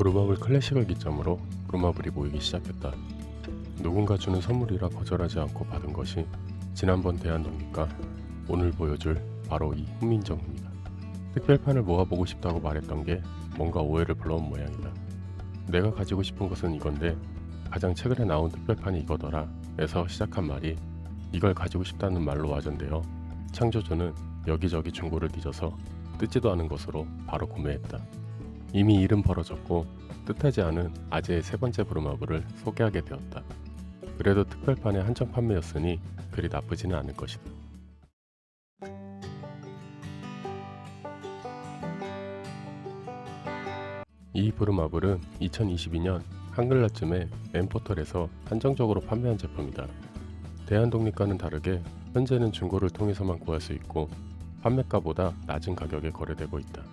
부루마블 클래식을 기점으로 부루마블이 모이기 시작했다. 누군가 주는 선물이라 거절하지 않고 받은 것이 지난번 대한독립과 오늘 보여줄 바로 이 훈민정음이다. 특별판을 모아보고 싶다고 말했던 게 뭔가 오해를 불러온 모양이다. 내가 가지고 싶은 것은 이건데 가장 최근에 나온 특별판이 이거더라 에서 시작한 말이 이걸 가지고 싶다는 말로 와전되어 창조주는 여기저기 중고를 뒤져서 뜯지도 않은 것으로 바로 구매했다. 이미 일은 벌어졌고 뜻하지 않은 아재의 세 번째 부루마블을 소개하게 되었다. 그래도 특별판의 한정 판매였으니 그리 나쁘지는 않을 것이다. 이 부루마블은 2022년 한글날쯤에 엠포털에서 한정적으로 판매한 제품이다. 대한독립과는 다르게 현재는 중고를 통해서만 구할 수 있고 판매가보다 낮은 가격에 거래되고 있다.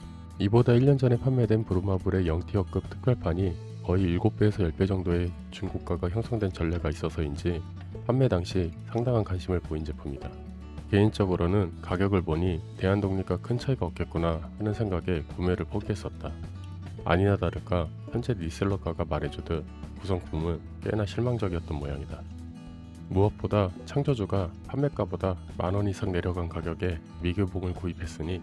이보다 1년 전에 판매된 부루마블의 0티어급 특별판이 거의 7배에서 10배 정도의 중고가가 형성된 전례가 있어서인지 판매 당시 상당한 관심을 보인 제품이다. 개인적으로는 가격을 보니 대한독립과 큰 차이가 없겠구나 하는 생각에 구매를 포기했었다. 아니나 다를까 현재 리셀러가가 말해주듯 구성품은 꽤나 실망적이었던 모양이다. 무엇보다 창조주가 판매가보다 만원 이상 내려간 가격에 미교봉을 구입했으니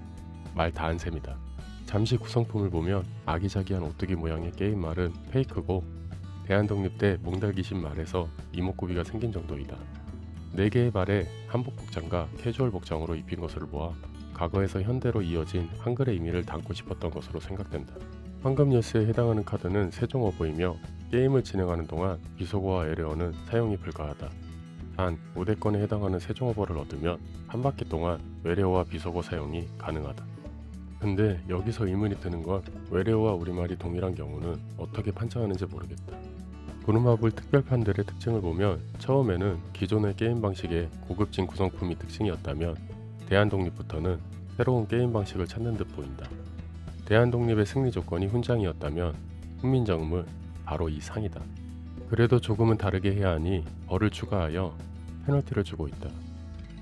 말 다 한 셈이다. 잠시 구성품을 보면 아기자기한 오뚜기 모양의 게임말은 페이크고 대한독립 때 몽달귀신 말에서 이목구비가 생긴 정도이다. 4개의 말에 한복 복장과 캐주얼 복장으로 입힌 것을 보아 과거에서 현대로 이어진 한글의 의미를 담고 싶었던 것으로 생각된다. 황금 열쇠에 해당하는 카드는 세종어보이며 게임을 진행하는 동안 비속어와 에레어는 사용이 불가하다. 단 5대권에 해당하는 세종어보를 얻으면 한 바퀴 동안 외래어와 비속어 사용이 가능하다. 근데 여기서 의문이 드는 건 외래어와 우리말이 동일한 경우는 어떻게 판정하는지 모르겠다. 부루마블 특별판들의 특징을 보면 처음에는 기존의 게임 방식의 고급진 구성품이 특징이었다면 대한독립부터는 새로운 게임 방식을 찾는 듯 보인다. 대한독립의 승리 조건이 훈장이었다면 훈민정음은 바로 이 상이다. 그래도 조금은 다르게 해야 하니 벌을 추가하여 페널티를 주고 있다.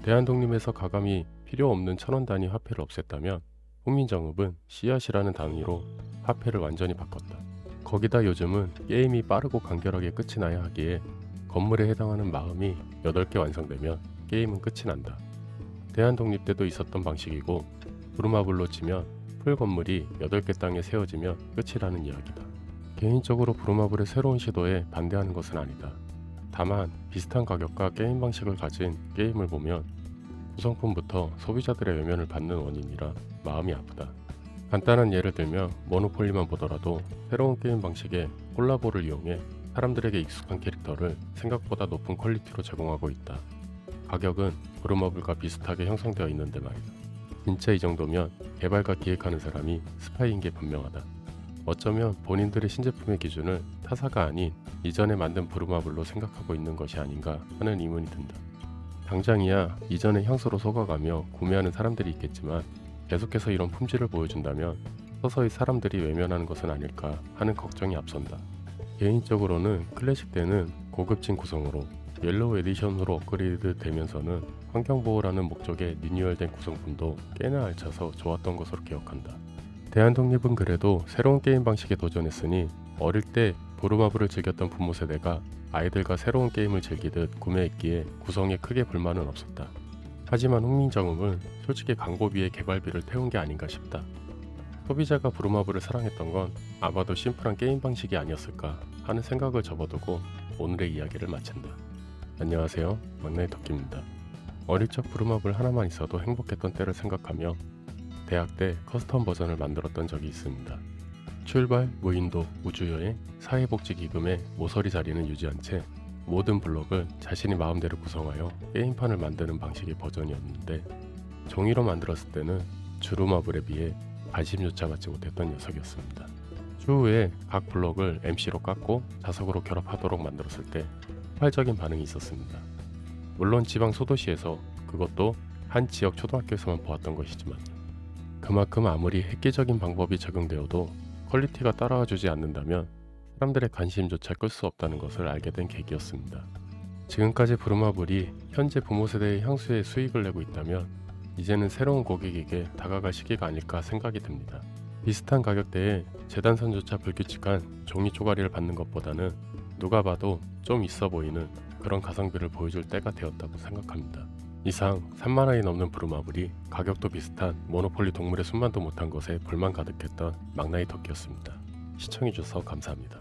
대한독립에서 가감이 필요 없는 1000원 단위 화폐를 없앴다면 훈민정음은 씨앗이라는 단위로 화폐를 완전히 바꿨다. 거기다 요즘은 게임이 빠르고 간결하게 끝이 나야 하기에 건물에 해당하는 마음이 8개 완성되면 게임은 끝이 난다. 대한독립 때도 있었던 방식이고 부루마블로 치면 풀 건물이 8개 땅에 세워지면 끝이라는 이야기다. 개인적으로 부루마블의 새로운 시도에 반대하는 것은 아니다. 다만 비슷한 가격과 게임 방식을 가진 게임을 보면 구성품부터 소비자들의 외면을 받는 원인이라 마음이 아프다. 간단한 예를 들면 모노폴리만 보더라도 새로운 게임 방식의 콜라보를 이용해 사람들에게 익숙한 캐릭터를 생각보다 높은 퀄리티로 제공하고 있다. 가격은 부루마블과 비슷하게 형성되어 있는데 말이다. 진짜 이 정도면 개발과 기획하는 사람이 스파이인 게 분명하다. 어쩌면 본인들의 신제품의 기준을 타사가 아닌 이전에 만든 부루마블로 생각하고 있는 것이 아닌가 하는 의문이 든다. 당장이야 이전의 향수로 속아가며 구매하는 사람들이 있겠지만 계속해서 이런 품질을 보여준다면 서서히 사람들이 외면하는 것은 아닐까 하는 걱정이 앞선다. 개인적으로는 클래식 때는 고급진 구성으로 옐로우 에디션으로 업그레이드 되면서는 환경보호라는 목적에 리뉴얼된 구성품도 꽤나 알차서 좋았던 것으로 기억한다. 대한독립은 그래도 새로운 게임 방식에 도전했으니 어릴 때 부루마블을 즐겼던 부모 세대가 아이들과 새로운 게임을 즐기듯 구매했기에 구성에 크게 불만은 없었다. 하지만 훈민정음은 솔직히 광고비에 개발비를 태운 게 아닌가 싶다. 소비자가 부루마블을 사랑했던 건 아마도 심플한 게임 방식이 아니었을까 하는 생각을 접어두고 오늘의 이야기를 마친다. 안녕하세요, 막내 덕기입니다. 어릴 적 부루마블 하나만 있어도 행복했던 때를 생각하며 대학 때 커스텀 버전을 만들었던 적이 있습니다. 출발, 무인도, 우주여행, 사회복지기금의 모서리 자리는 유지한 채 모든 블록을 자신이 마음대로 구성하여 게임판을 만드는 방식의 버전이었는데 종이로 만들었을 때는 주루마블에 비해 관심조차 받지 못했던 녀석이었습니다. 추후에 각 블록을 MC로 깎고 자석으로 결합하도록 만들었을 때 폭발적인 반응이 있었습니다. 물론 지방 소도시에서 그것도 한 지역 초등학교에서만 보았던 것이지만 그만큼 아무리 획기적인 방법이 적용되어도 퀄리티가 따라와 주지 않는다면 사람들의 관심조차 끌 수 없다는 것을 알게 된 계기였습니다. 지금까지 부루마블이 현재 부모 세대의 향수에 수익을 내고 있다면 이제는 새로운 고객에게 다가갈 시기가 아닐까 생각이 듭니다. 비슷한 가격대에 재단선조차 불규칙한 종이 쪼가리를 받는 것보다는 누가 봐도 좀 있어 보이는 그런 가성비를 보여줄 때가 되었다고 생각합니다. 이상 3만원이 넘는 부루마블이 가격도 비슷한 모노폴리 동물의 순만도 못한 것에 불만 가득했던 망나니 토끼였습니다. 시청해주셔서 감사합니다.